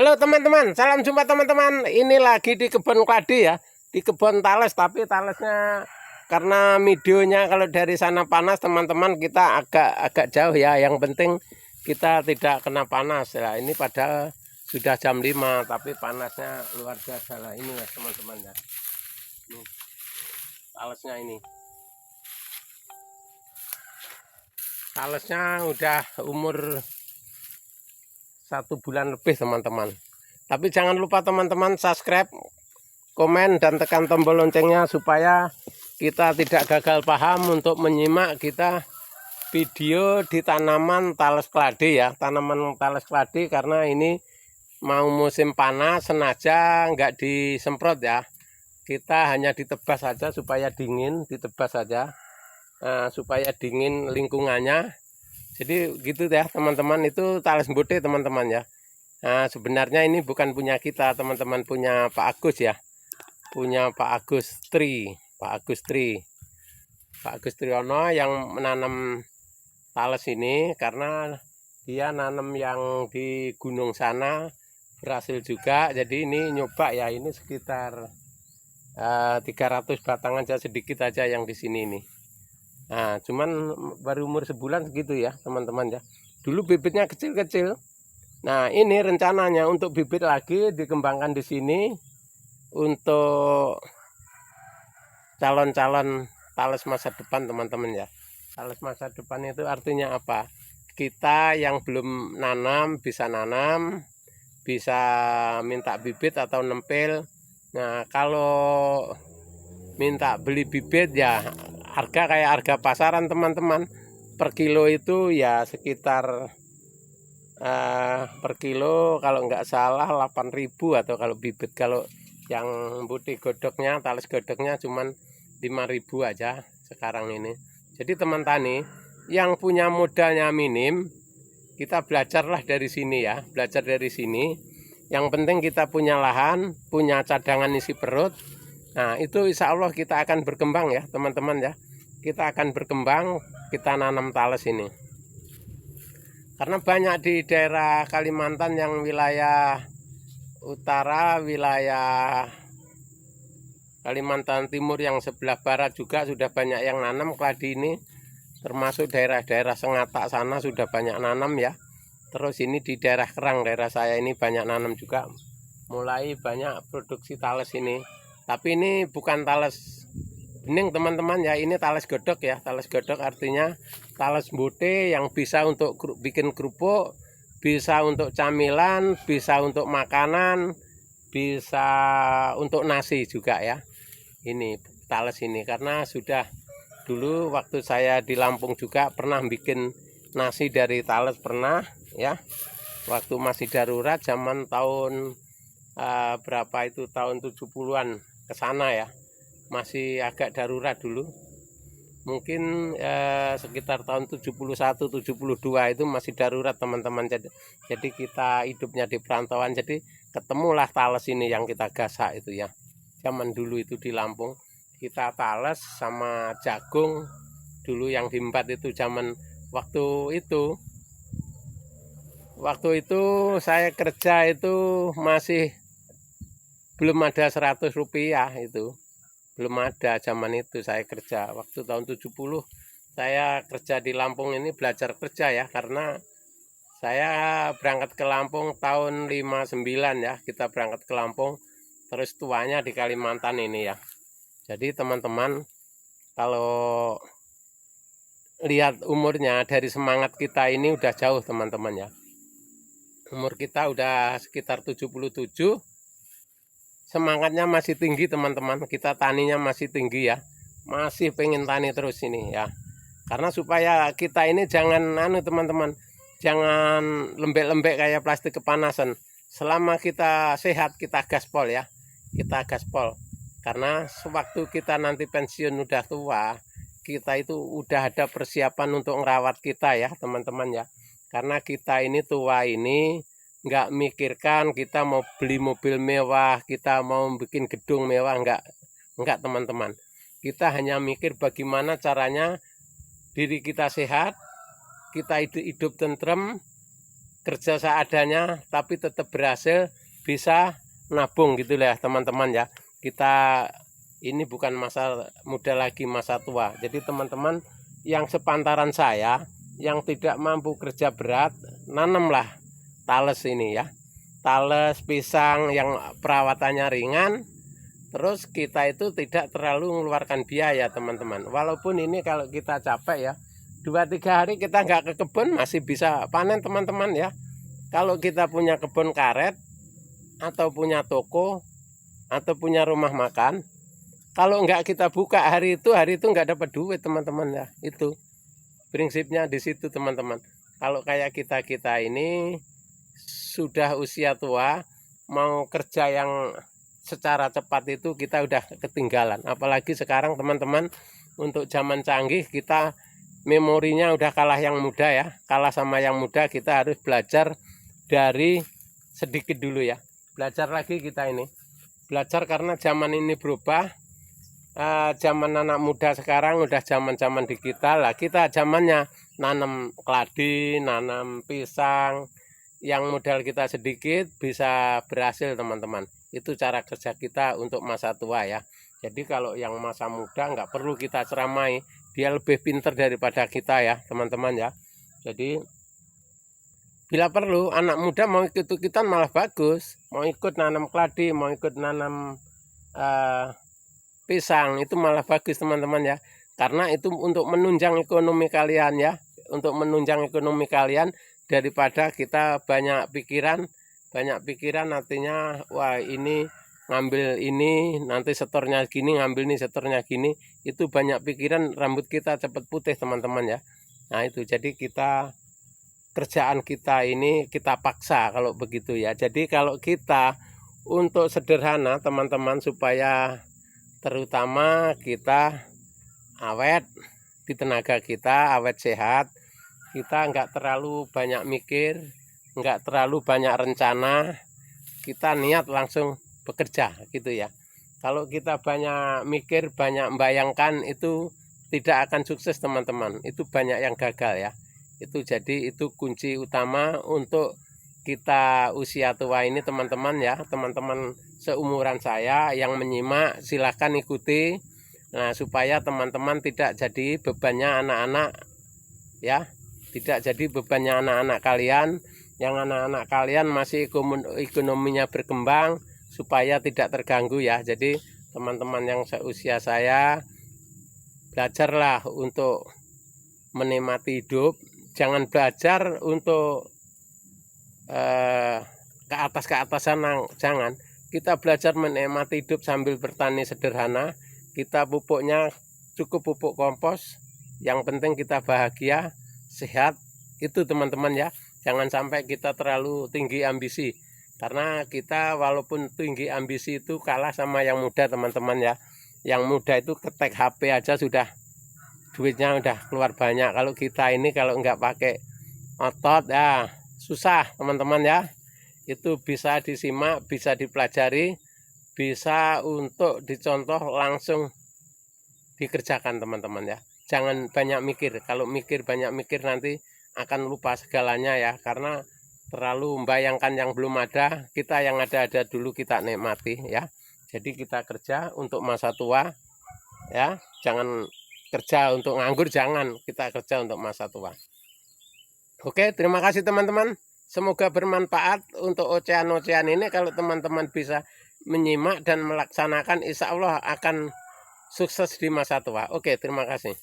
Halo teman-teman, salam jumpa teman-teman. Ini lagi di kebun kladi ya, di kebun tales. Tapi talesnya karena videonya kalau dari sana panas teman-teman, kita agak jauh ya. Yang penting kita tidak kena panas ya. Ini padahal sudah jam 5 tapi panasnya luar biasa lah. Ini ya teman-teman ya. Ini talesnya ini. Talesnya udah umur 1 bulan lebih teman-teman. Tapi jangan lupa teman-teman subscribe, komen, dan tekan tombol loncengnya supaya kita tidak gagal paham untuk menyimak kita video di tanaman tales keladi ya. Tanaman tales keladi karena ini mau musim panas, sengaja nggak disemprot ya. Kita hanya ditebas saja supaya dingin, ditebas saja supaya dingin lingkungannya. Jadi gitu ya teman-teman, itu tales mbote teman-teman ya. Nah, sebenarnya ini bukan punya kita teman-teman, punya Pak Agus ya, punya Pak Agus Triono yang menanam tales ini karena dia nanam yang di gunung sana berhasil juga. Jadi ini nyoba ya, ini sekitar 300 batang aja, sedikit aja yang di sini nih. Nah, cuman baru umur sebulan segitu ya teman-teman ya. Dulu bibitnya kecil-kecil. Nah, ini rencananya untuk bibit lagi dikembangkan di sini untuk calon-calon tales masa depan teman-teman ya. Tales masa depan itu artinya apa? Kita yang belum nanam, bisa minta bibit atau nempel. Nah, kalau minta beli bibit ya harga kayak harga pasaran teman-teman. Per kilo itu ya sekitar per kilo kalau nggak salah 8.000 atau kalau bibit. Kalau yang putih godoknya, tales godoknya cuman 5.000 aja sekarang ini. Jadi teman tani yang punya modalnya minim, kita belajarlah dari sini ya, belajar dari sini. Yang penting kita punya lahan, punya cadangan isi perut. Nah, itu insya Allah kita akan berkembang ya teman-teman ya. Kita akan berkembang, kita nanam tales ini. Karena banyak di daerah Kalimantan yang wilayah utara, wilayah Kalimantan Timur yang sebelah barat juga sudah banyak yang nanam keladi ini. Termasuk daerah-daerah Sengatak sana sudah banyak nanam ya. Terus ini di daerah Kerang, daerah saya ini banyak nanam juga. Mulai banyak produksi tales ini. Tapi ini bukan tales bening teman-teman ya, ini tales godok ya. Tales godok artinya tales mbote yang bisa untuk bikin kerupuk, bisa untuk camilan, bisa untuk makanan, bisa untuk nasi juga ya. Ini tales ini karena sudah dulu waktu saya di Lampung juga pernah bikin nasi dari tales, pernah ya. Waktu masih darurat zaman tahun berapa itu, tahun 70-an ke sana ya. Masih agak darurat dulu. Mungkin sekitar tahun 71-72 itu masih darurat teman-teman. Jadi kita hidupnya di perantauan, jadi ketemulah tales ini yang kita gasak itu ya. Zaman dulu itu di Lampung kita tales sama jagung dulu yang diembat itu. Zaman waktu itu saya kerja itu masih belum ada 100 rupiah itu. Belum ada zaman itu saya kerja. Waktu tahun 70 saya kerja di Lampung ini, belajar kerja ya. Karena saya berangkat ke Lampung tahun 59 ya. Kita berangkat ke Lampung. Terus tuanya di Kalimantan ini ya. Jadi teman-teman, kalau lihat umurnya dari semangat kita ini udah jauh teman-teman ya. Umur kita udah sekitar 77. Semangatnya masih tinggi teman-teman, kita taninya masih tinggi ya, masih pengen tani terus ini ya. Karena supaya kita ini jangan teman-teman, jangan lembek-lembek kayak plastik kepanasan. Selama kita sehat kita gaspol ya, kita gaspol. Karena sewaktu kita nanti pensiun udah tua, kita itu udah ada persiapan untuk ngerawat kita ya teman-teman ya. Karena kita ini tua ini nggak mikirkan kita mau beli mobil mewah, kita mau bikin gedung mewah, enggak teman-teman. Kita hanya mikir bagaimana caranya diri kita sehat, kita hidup tentrem, kerja seadanya tapi tetap berhasil, bisa nabung gitu ya teman-teman ya. Kita ini bukan masa muda lagi, masa tua. Jadi teman-teman yang sepantaran saya yang tidak mampu kerja berat, nanamlah tales ini ya. Tales, pisang yang perawatannya ringan. Terus kita itu tidak terlalu mengeluarkan biaya teman-teman. Walaupun ini kalau kita capek ya, 2-3 hari kita nggak ke kebun masih bisa panen teman-teman ya. Kalau kita punya kebun karet atau punya toko atau punya rumah makan, kalau nggak kita buka hari itu nggak dapat duit teman-teman ya. Itu prinsipnya di situ teman-teman. Kalau kayak kita ini sudah usia tua, mau kerja yang secara cepat itu kita udah ketinggalan. Apalagi sekarang teman-teman, untuk zaman canggih kita memorinya udah kalah yang muda ya. Kalah sama yang muda, kita harus belajar dari sedikit dulu ya. Belajar lagi kita ini. Belajar karena zaman ini berubah. Zaman anak muda sekarang udah zaman digital lah. Kita zamannya nanam keladi, nanam pisang, yang modal kita sedikit bisa berhasil teman-teman. Itu cara kerja kita untuk masa tua ya. Jadi kalau yang masa muda nggak perlu kita ceramai, dia lebih pintar daripada kita ya teman-teman ya. Jadi bila perlu anak muda mau ikut-ikutan malah bagus, mau ikut nanam keladi, mau ikut nanam pisang, itu malah bagus teman-teman ya. Karena itu untuk menunjang ekonomi kalian ya, untuk menunjang ekonomi kalian, daripada kita banyak pikiran artinya wah ini ngambil ini nanti setornya gini, ngambil ini setornya gini, itu banyak pikiran, rambut kita cepat putih teman-teman ya. Nah itu, jadi kita kerjaan kita ini kita paksa kalau begitu ya. Jadi kalau kita untuk sederhana teman-teman, supaya terutama kita awet di tenaga kita, awet sehat, kita nggak terlalu banyak mikir, nggak terlalu banyak rencana, kita niat langsung bekerja gitu ya. Kalau kita banyak mikir, banyak membayangkan, itu tidak akan sukses teman-teman. Itu banyak yang gagal ya. Itu jadi itu kunci utama untuk kita usia tua ini teman-teman ya. Teman-teman seumuran saya yang menyimak silahkan ikuti. Nah supaya teman-teman tidak jadi bebannya anak-anak ya. Tidak jadi bebannya anak-anak kalian. Yang anak-anak kalian masih ekonominya berkembang, supaya tidak terganggu ya. Jadi teman-teman yang seusia saya, belajarlah untuk menikmati hidup. Jangan belajar untuk ke atas-atasan, jangan. Kita belajar menikmati hidup sambil bertani sederhana. Kita pupuknya cukup pupuk kompos. Yang penting kita bahagia, sehat. Itu teman-teman ya. Jangan sampai kita terlalu tinggi ambisi. Karena kita walaupun tinggi ambisi itu kalah sama yang muda teman-teman ya. Yang muda itu ketek HP aja sudah duitnya udah keluar banyak. Kalau kita ini kalau nggak pakai otot ya susah teman-teman ya. Itu bisa disimak, bisa dipelajari, bisa untuk dicontoh, langsung dikerjakan teman-teman ya. Jangan banyak mikir. Kalau banyak mikir nanti akan lupa segalanya ya. Karena terlalu membayangkan yang belum ada. Kita yang ada dulu kita nikmati ya. Jadi kita kerja untuk masa tua ya. Jangan kerja untuk nganggur, jangan. Kita kerja untuk masa tua. Oke, terima kasih teman-teman. Semoga bermanfaat untuk ocehan-ocehan ini. Kalau teman-teman bisa menyimak dan melaksanakan, insya Allah akan sukses di masa tua. Oke, terima kasih.